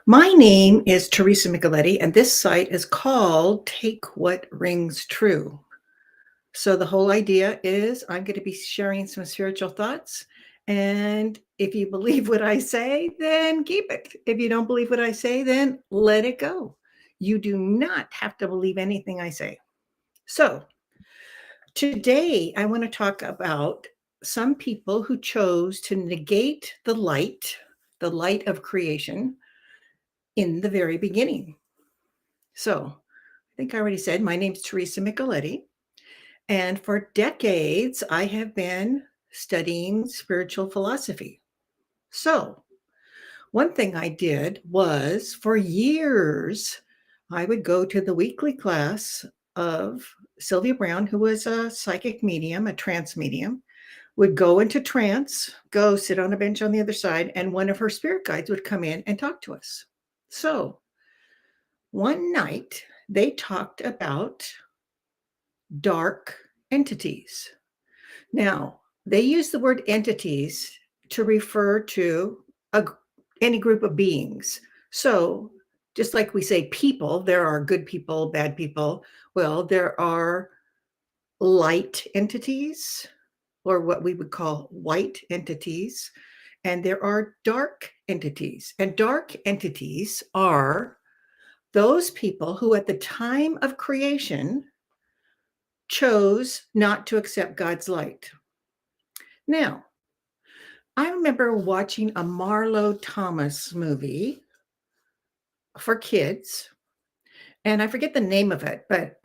My name is Teresa Micheletti, and this site is called Take What Rings True. So, the whole idea is I'm going to be sharing some spiritual thoughts. And if you believe what I say, then keep it. If you don't believe what I say, then let it go. You do not have to believe anything I say. So, today I want to talk about some people who chose to negate the light of creation in the very beginning. So, I think I already said my name's Teresa Micheletti, and for decades I have been studying spiritual philosophy. So, one thing I did was for years I would go to the weekly class of Sylvia Brown, who was a psychic medium, a trance medium, would go into trance, go sit on a bench on the other side, and one of her spirit guides would come in and talk to us. So, one night they talked about dark entities. Now, they use the word entities to refer to a, any group of beings. So, just like we say people, there are good people, bad people. Well, there are light entities, or what we would call white entities, and there are dark entities. And dark entities are those people who, at the time of creation, chose not to accept God's light. Now, I remember watching a Marlo Thomas movie for kids, and I forget the name of it, but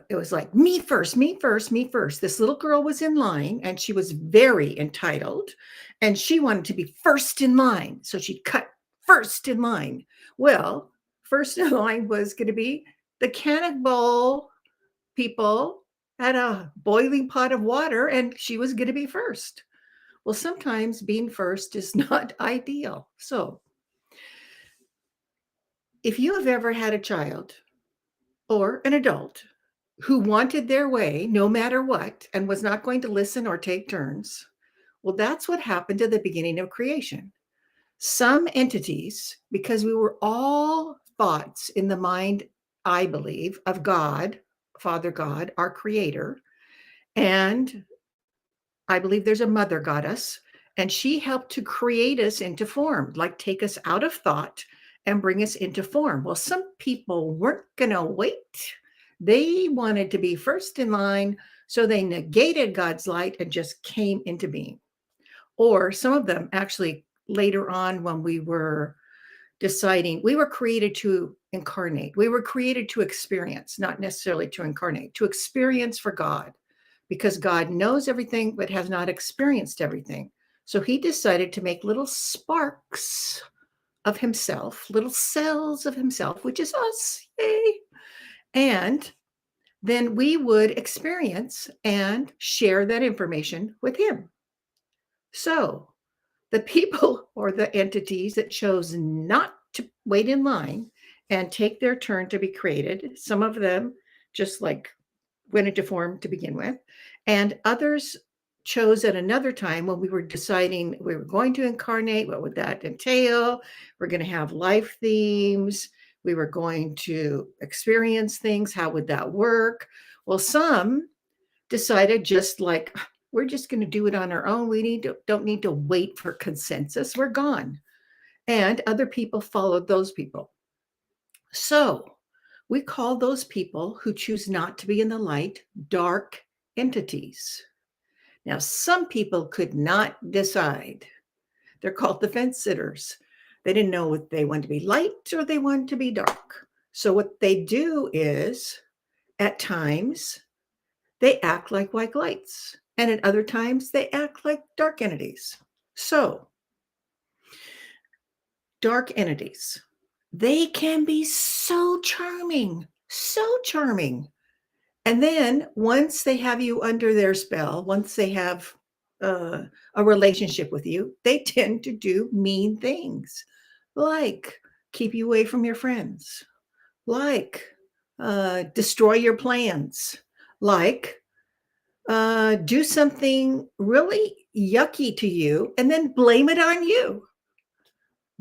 it was like, me first, me first, me first. This little girl was in line, and she was very entitled, and she wanted to be first in line. So she cut first in line. Well, first in line was going to be the cannonball people had a boiling pot of water, and she was going to be first. Well, sometimes being first is not ideal. So, if you have ever had a child or an adult who wanted their way no matter what and was not going to listen or take turns, well, that's what happened at the beginning of creation. Some entities, because we were all thoughts in the mind, I believe, of God, Father God, our creator, and I believe there's a mother goddess, and she helped to create us into form, like take us out of thought and bring us into form. Well, some people weren't going to wait. They wanted to be first in line, so they negated God's light and just came into being. Or some of them actually later on, when we were deciding, we were created to incarnate, we were created to experience, not necessarily to incarnate, to experience for God, because God knows everything but has not experienced everything. So he decided to make little sparks of himself, little cells of himself, which is us. Yay. And then we would experience and share that information with him. So the people or the entities that chose not to wait in line and take their turn to be created, some of them just like went into form to begin with, and others chose at another time when we were deciding we were going to incarnate, what would that entail? We're going to have life themes. We were going to experience things. How would that work? Well, some decided just like we're just going to do it on our own. Don't need to wait for consensus. We're gone. And other people followed those people. So we call those people who choose not to be in the light dark entities. Now, some people could not decide. They're called the fence sitters. They didn't know if they wanted to be light or they wanted to be dark. So what they do is, at times, they act like white lights, and at other times, they act like dark entities. So, dark entities, they can be so charming, so charming. And then once they have you under their spell, once they have a relationship with you, they tend to do mean things like keep you away from your friends, like destroy your plans, like do something really yucky to you and then blame it on you.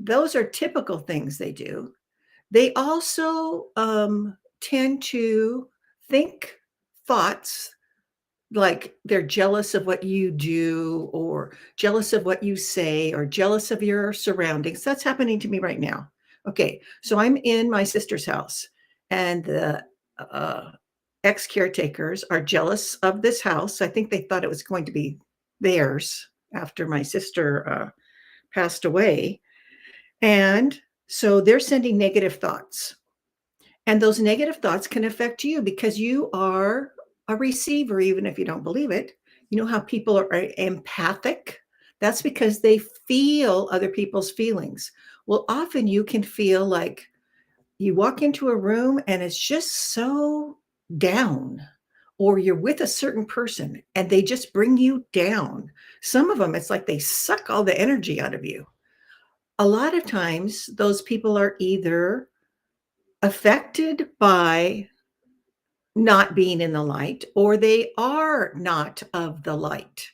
those are typical things they do. They also tend to think thoughts like they're jealous of what you do or jealous of what you say or jealous of your surroundings. That's happening to me right now. Okay, so I'm in my sister's house, and the uh, ex caretakers are jealous of this house. I think they thought it was going to be theirs after my sister passed away. And so they're sending negative thoughts. And those negative thoughts can affect you because you are a receiver, even if you don't believe it. You know how people are empathic? That's because they feel other people's feelings. Well, often you can feel like you walk into a room and it's just so down, or you're with a certain person and they just bring you down. Some of them, it's like they suck all the energy out of you. A lot of times, those people are either affected by not being in the light, or they are not of the light.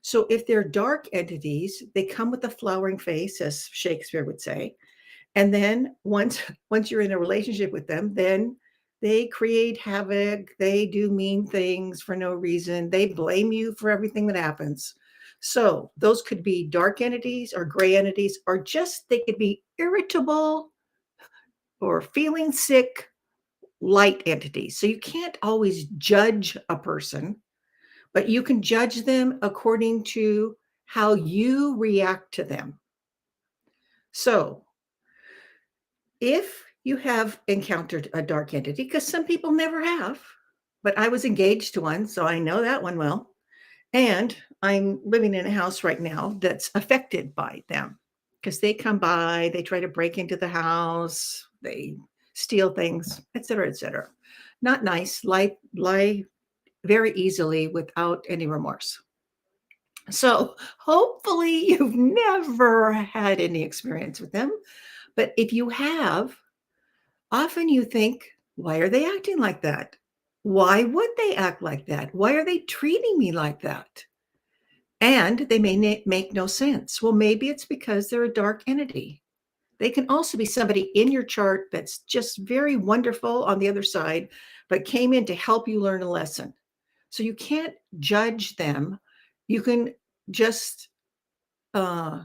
So if they're dark entities, they come with a flowering face, as Shakespeare would say. And then once you're in a relationship with them, then they create havoc, they do mean things for no reason, they blame you for everything that happens. So those could be dark entities or gray entities, or just they could be irritable or feeling sick light entities. So you can't always judge a person, but you can judge them according to how you react to them. So if you have encountered a dark entity, because some people never have, but I was engaged to one, so I know that one well. And I'm living in a house right now that's affected by them because they come by, they try to break into the house, they steal things, et cetera, et cetera. Not nice, lie very easily without any remorse. So hopefully you've never had any experience with them. But if you have, often you think, why are they acting like that? Why would they act like that? Why are they treating me like that? And they may make no sense. Well, maybe it's because they're a dark entity. They can also be somebody in your chart that's just very wonderful on the other side, but came in to help you learn a lesson. So you can't judge them. You can just uh,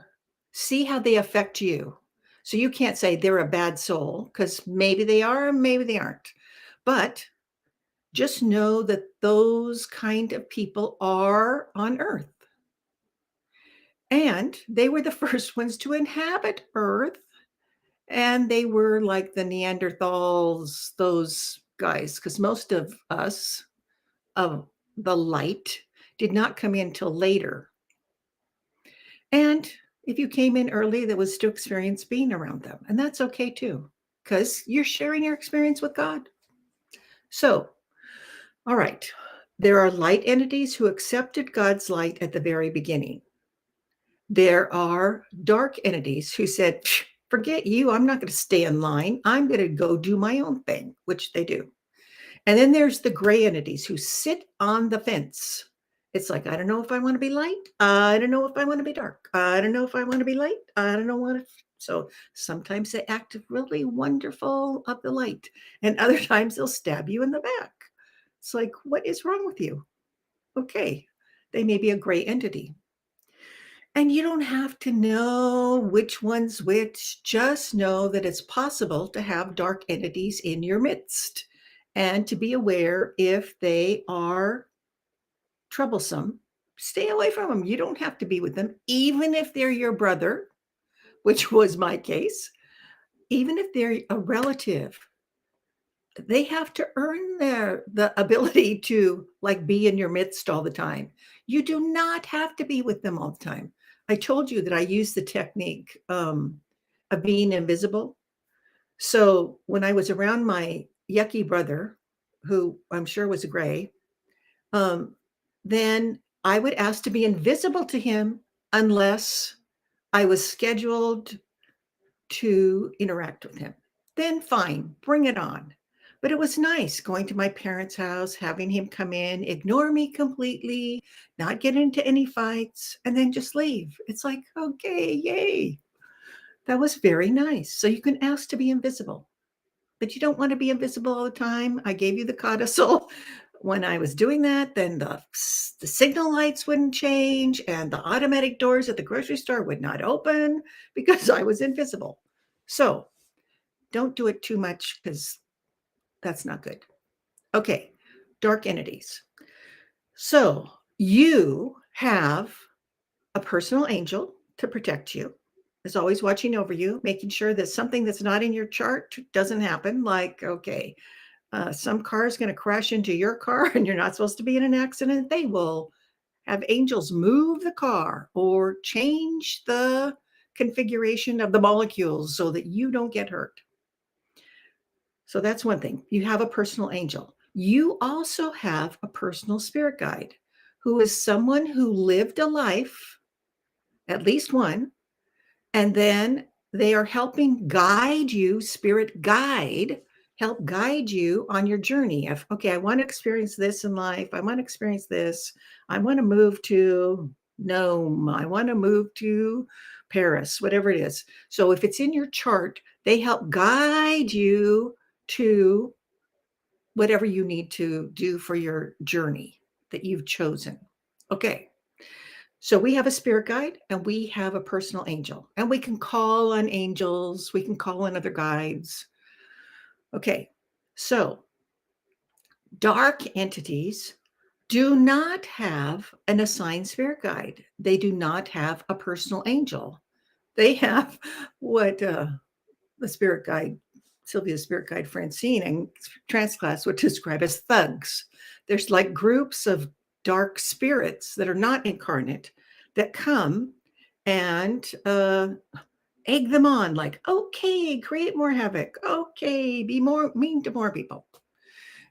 see how they affect you. So you can't say they're a bad soul because maybe they are, maybe they aren't. But just know that those kind of people are on Earth. And they were the first ones to inhabit Earth. And they were like the Neanderthals, those guys, because most of us, of the light, did not come in till later. And if you came in early, that was to experience being around them. And that's okay too, because you're sharing your experience with God. So, all right, there are light entities who accepted God's light at the very beginning. There are dark entities who said, forget you, I'm not going to stay in line. I'm going to go do my own thing, which they do. And then there's the gray entities who sit on the fence. It's like, I don't know if I want to be light. I don't know if I want to be dark. I don't know if I want to be light. I don't know what. So sometimes they act really wonderful of the light, and other times they'll stab you in the back. It's like, what is wrong with you? Okay, they may be a gray entity. And you don't have to know which one's which. Just know that it's possible to have dark entities in your midst and to be aware if they are troublesome. Stay away from them. You don't have to be with them, even if they're your brother, which was my case, even if they're a relative. They have to earn the ability to like be in your midst all the time. You do not have to be with them all the time. I told you that I use the technique of being invisible. So when I was around my yucky brother, who I'm sure was a gray, um, then I would ask to be invisible to him unless I was scheduled to interact with him. Then fine, bring it on. But it was nice going to my parents' house, having him come in, ignore me completely, not get into any fights, and then just leave. It's like, okay, yay. That was very nice. So you can ask to be invisible, but you don't want to be invisible all the time. I gave you the codicil. When I was doing that, then the signal lights wouldn't change and the automatic doors at the grocery store would not open because I was invisible. So don't do it too much because that's not good. Okay, dark entities. So you have a personal angel to protect you, is always watching over you, making sure that something that's not in your chart doesn't happen. Like, okay, some car is going to crash into your car and you're not supposed to be in an accident. They will have angels move the car or change the configuration of the molecules so that you don't get hurt. So that's one thing. You have a personal angel. You also have a personal spirit guide who is someone who lived a life, at least one, and then they are helping guide you, spirit guide, help guide you on your journey of, okay, I want to experience this in life. I want to experience this. I want to move to Nome. I want to move to Paris, whatever it is. So if it's in your chart, they help guide you to whatever you need to do for your journey that you've chosen. Okay. So we have a spirit guide and we have a personal angel, and we can call on angels, we can call on other guides. Okay. So dark entities do not have an assigned spirit guide. They do not have a personal angel. They have what the spirit guide, Sylvia's spirit guide Francine and trance class would describe as thugs. There's like groups of dark spirits that are not incarnate that come and egg them on, like, okay, create more havoc. Okay, be more mean to more people.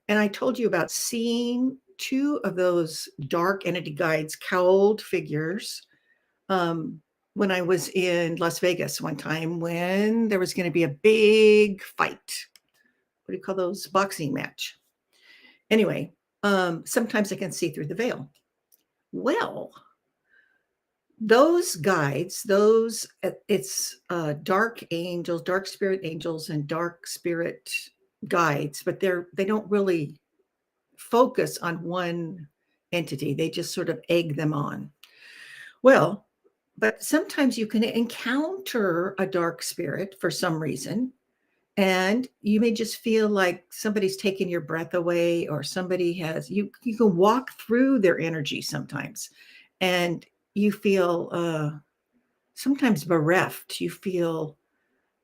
And I told you about seeing two of those dark entity guides, cowled figures, um, when I was in Las Vegas one time when there was going to be a big fight. What do you call those? Boxing match. Anyway, sometimes I can see through the veil. Well, those guides, those it's dark angels, dark spirit angels, and dark spirit guides, but they don't really focus on one entity. They just sort of egg them on. Well, but sometimes you can encounter a dark spirit for some reason, and you may just feel like somebody's taken your breath away, or somebody has you can walk through their energy sometimes, and you feel sometimes bereft. You feel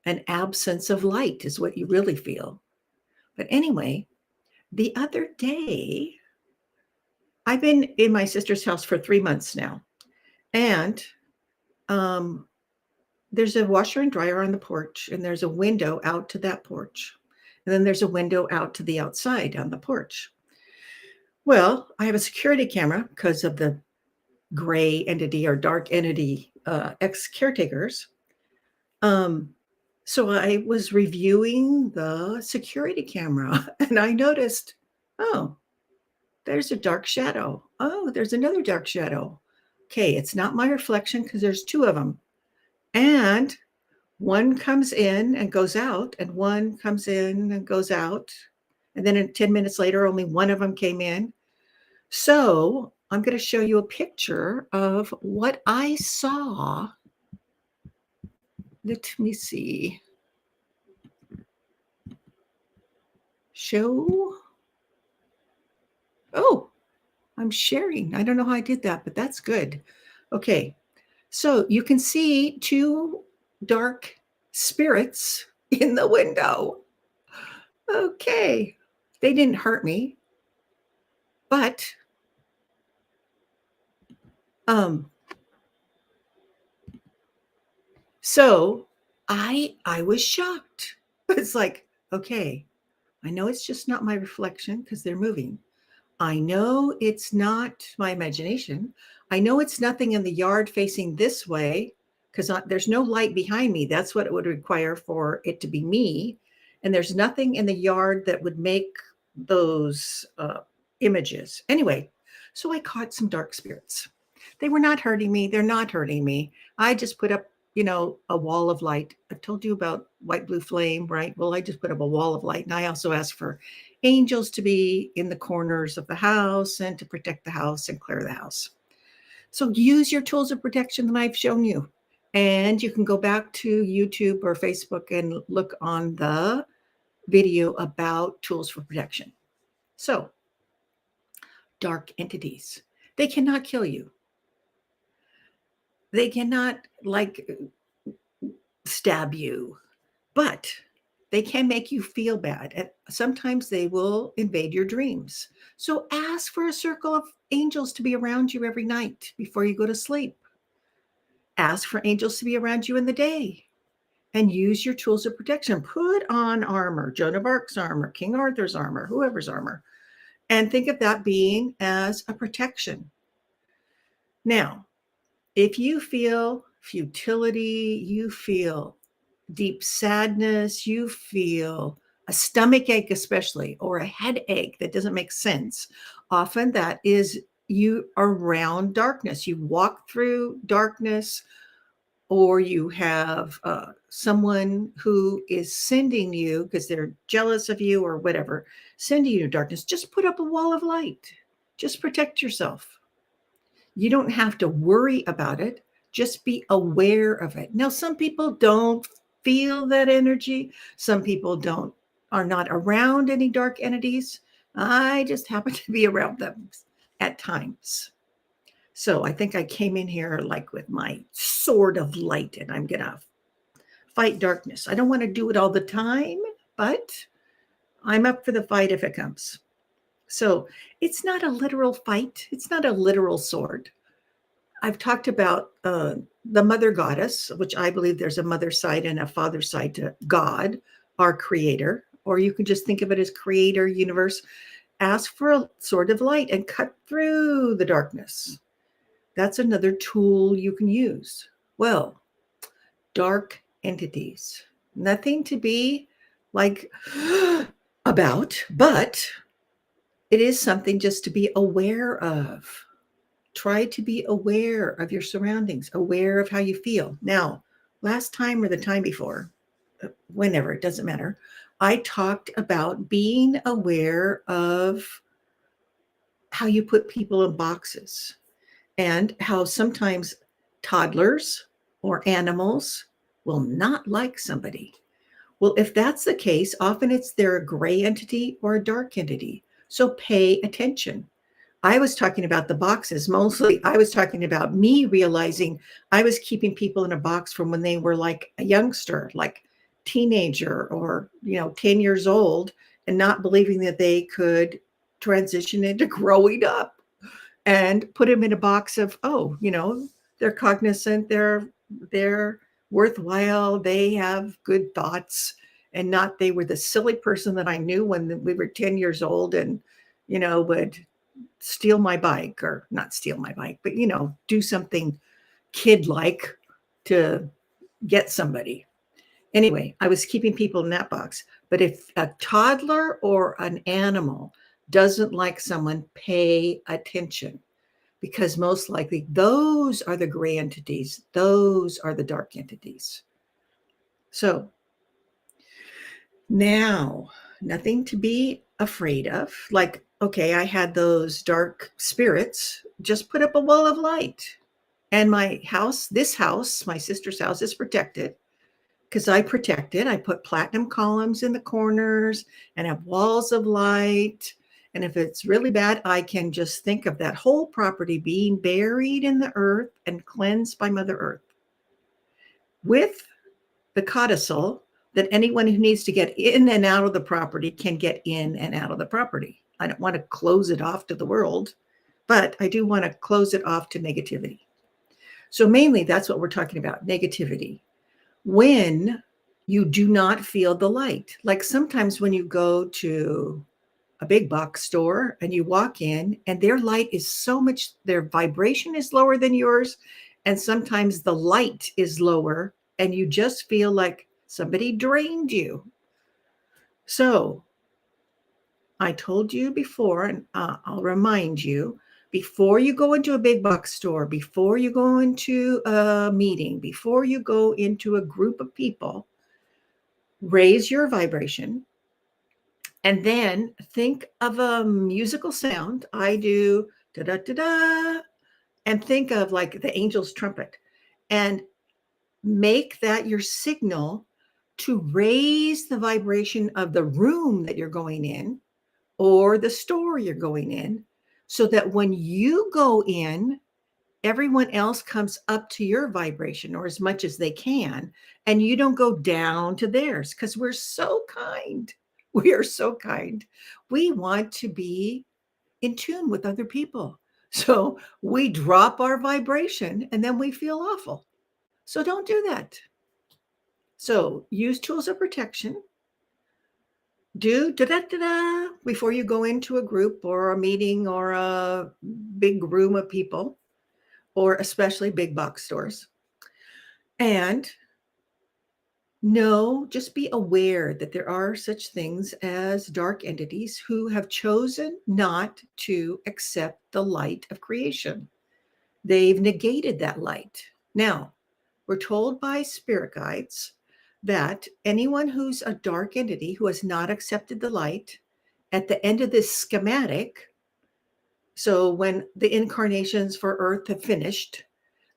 an absence of light is what you really feel. But anyway, the other day, I've been in my sister's house for 3 months now, and um, there's a washer and dryer on the porch, and there's a window out to that porch. And then there's a window out to the outside on the porch. Well, I have a security camera because of the gray entity or dark entity ex caretakers. So I was reviewing the security camera and I noticed, oh, there's a dark shadow. Oh, there's another dark shadow. Okay, it's not my reflection because there's two of them. And one comes in and goes out, and one comes in and goes out. And then 10 minutes later, only one of them came in. So I'm going to show you a picture of what I saw. Let me see. Show. Oh, I'm sharing. I don't know how I did that, but that's good. Okay. So you can see two dark spirits in the window. Okay. They didn't hurt me, but um so I was shocked. It's like, okay, I know it's just not my reflection because they're moving. I know it's not my imagination. I know it's nothing in the yard facing this way because there's no light behind me. That's what it would require for it to be me. And there's nothing in the yard that would make those images. Anyway, so I caught some dark spirits. They were not hurting me. They're not hurting me. I just put up a wall of light. I've told you about white, blue flame, right? Well, I just put up a wall of light. And I also ask for angels to be in the corners of the house and to protect the house and clear the house. So use your tools of protection that I've shown you. And you can go back to YouTube or Facebook and look on the video about tools for protection. So, dark entities. They cannot kill you. They cannot stab you, but they can make you feel bad. And sometimes they will invade your dreams. So ask for a circle of angels to be around you every night before you go to sleep. Ask for angels to be around you in the day and use your tools of protection. Put on armor, Joan of Arc's armor, King Arthur's armor, whoever's armor, and think of that being as a protection. Now, if you feel futility, you feel deep sadness, you feel a stomach ache, especially, or a headache that doesn't make sense, often that is you around darkness. You walk through darkness, or you have someone who is sending you because they're jealous of you or whatever, sending you to darkness. Just put up a wall of light. Just protect yourself. You don't have to worry about it. Just be aware of it. Now, some people don't feel that energy. Some people are not around any dark entities. I just happen to be around them at times. So I think I came in here like with my sword of light, and I'm going to fight darkness. I don't want to do it all the time, but I'm up for the fight if it comes. So it's not a literal fight. It's not a literal sword. I've talked about the mother goddess, which I believe there's a mother side and a father side to God, our creator, or you can just think of it as creator, universe. Ask for a sword of light and cut through the darkness. That's another tool you can use. Well, dark entities, nothing to be about, but it is something just to be aware of. Try to be aware of your surroundings, aware of how you feel. Now, last time or the time before, whenever, it doesn't matter, I talked about being aware of how you put people in boxes and how sometimes toddlers or animals will not like somebody. Well, if that's the case, often it's they're a gray entity or a dark entity. So pay attention. I was talking about the boxes. Mostly, I was talking about me realizing I was keeping people in a box from when they were like a youngster, like teenager or, 10 years old, and not believing that they could transition into growing up and put them in a box of, they're cognizant, they're worthwhile, they have good thoughts, and not they were the silly person that I knew when we were 10 years old and, would steal my bike, or not steal my bike, but do something kid like to get somebody. Anyway, I was keeping people in that box. But if a toddler or an animal doesn't like someone, pay attention, because most likely those are the gray entities, those are the dark entities. So now, nothing to be afraid of. Like, okay, I had those dark spirits, just put up a wall of light. And my house, my sister's house, is protected because I protect it. I put platinum columns in the corners and have walls of light. And if it's really bad, I can just think of that whole property being buried in the earth and cleansed by Mother Earth, with the codicil that anyone who needs to get in and out of the property can get in and out of the property. I don't want to close it off to the world, but I do want to close it off to negativity. So mainly that's what we're talking about, negativity. When you do not feel the light, like sometimes when you go to a big box store and you walk in and their light is so much, their vibration is lower than yours. And sometimes the light is lower and you just feel like somebody drained you. So I told you before, and I'll remind you, before you go into a big box store, before you go into a meeting, before you go into a group of people, raise your vibration. And then think of a musical sound. I do da da da da, and think of like the angel's trumpet, and make that your signal to raise the vibration of the room that you're going in or the store you're going in, so that when you go in, everyone else comes up to your vibration or as much as they can, and you don't go down to theirs, because we're so kind. We are so kind. We want to be in tune with other people. So we drop our vibration and then we feel awful. So don't do that. So use tools of protection. Do da da da da before you go into a group or a meeting or a big room of people, or especially big box stores. And no, just be aware that there are such things as dark entities who have chosen not to accept the light of creation. They've negated that light. Now, we're told by spirit guides that anyone who's a dark entity who has not accepted the light at the end of this schematic, so when the incarnations for Earth have finished,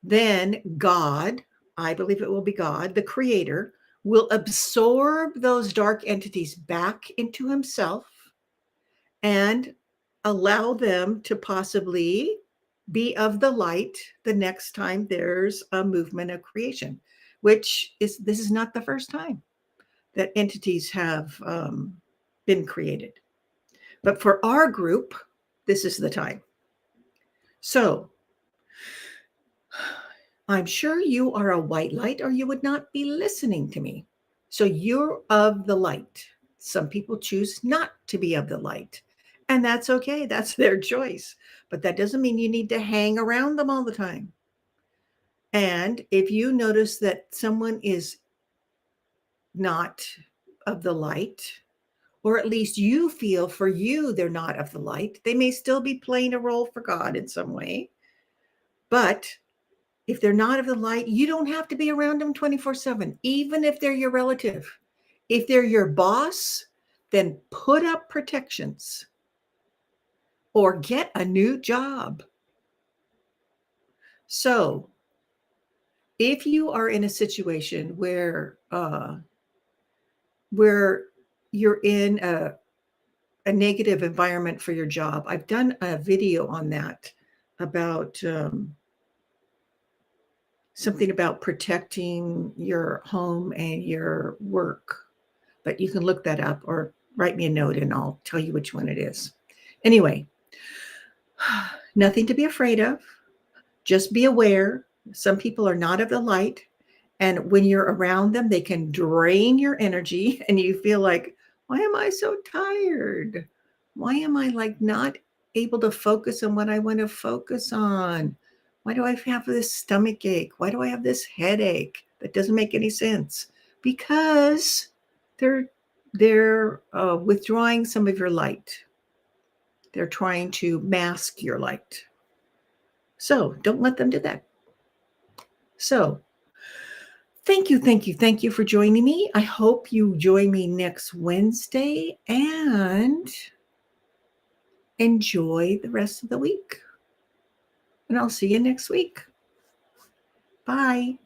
then God, I believe it will be God, the creator, will absorb those dark entities back into himself and allow them to possibly be of the light the next time there's a movement of creation, which is, this is not the first time that entities have been created. But for our group, this is the time. So I'm sure you are a white light or you would not be listening to me. So you're of the light. Some people choose not to be of the light, and that's okay. That's their choice. But that doesn't mean you need to hang around them all the time. And if you notice that someone is not of the light, or at least you feel for you they're not of the light, they may still be playing a role for God in some way. But if they're not of the light, you don't have to be around them 24/7, even if they're your relative. If they're your boss, then put up protections or get a new job. So if you are in a situation where you're in a negative environment for your job, I've done a video on that about something about protecting your home and your work. But you can look that up or write me a note and I'll tell you which one it is. Anyway, nothing to be afraid of. Just be aware. Some people are not of the light. And when you're around them, they can drain your energy and you feel like, why am I so tired? Why am I like not able to focus on what I want to focus on? Why do I have this stomach ache? Why do I have this headache? That doesn't make any sense. Because they're withdrawing some of your light. They're trying to mask your light. So don't let them do that. So thank you for joining me. I hope you join me next Wednesday and enjoy the rest of the week. And I'll see you next week. Bye.